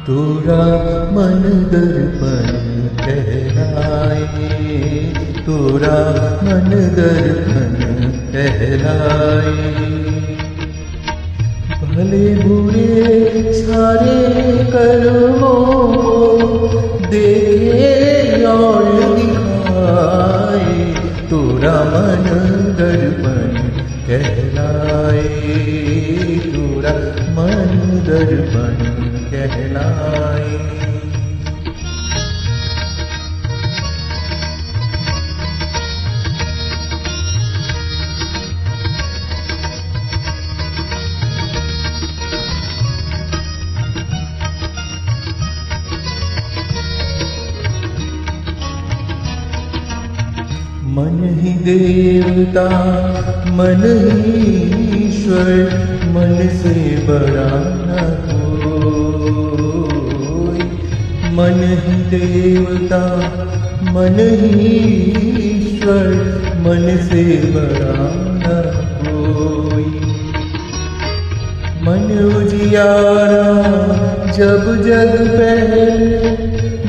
तोरा मन दर्पण कहलाए, तोरा मन दर्पण कहलाए। भले बुरे सारे कर्मों को देखे और दिखाए, तोरा मन दर्पण कहलाए, तोरा मन दर्पण कहलाए। मन ही देवता मन ही ईश्वर, मन से बड़ा न कोई। मन ही देवता मन ही ईश्वर, मन से बड़ा न कोई। मन उजियारा जब जग पहले,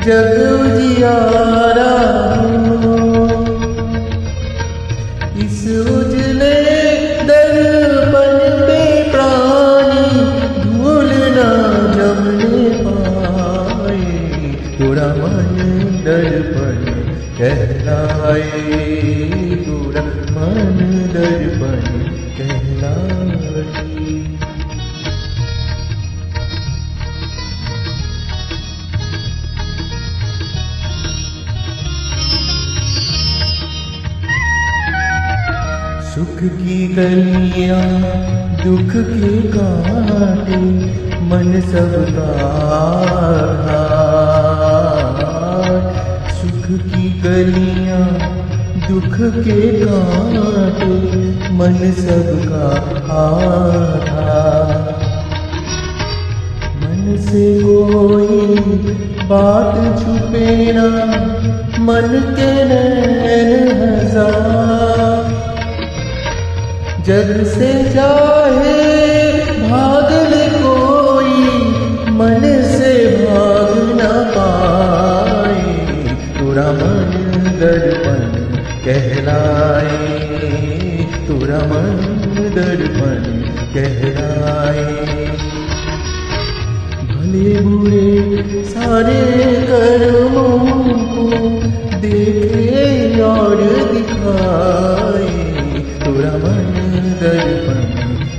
जग उजियारा इस उजले दर्पण पे प्राणी भूल ना जमने पाए, तोरा मन दर्पण कहलाए, तोरा मन दर्पण कहलाए। सुख की गलियां दुख के कांटे, मन सबका हार। सुख की गलियां दुख के कांटे, मन सबका हार। मन से कोई बात छुपे ना, मन के नैन हजार। जग से चाहे भाग ले कोई, मन से भाग न पाए, तोरा मन दर्पण कहलाए, तोरा मन दर्पण कहलाए। भले बुरे सारे कर्मों को देखे और दिखाए, तोरा मन दर्पण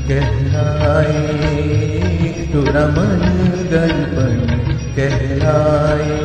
कहलाए, तोरा मन दर्पण कहलाए।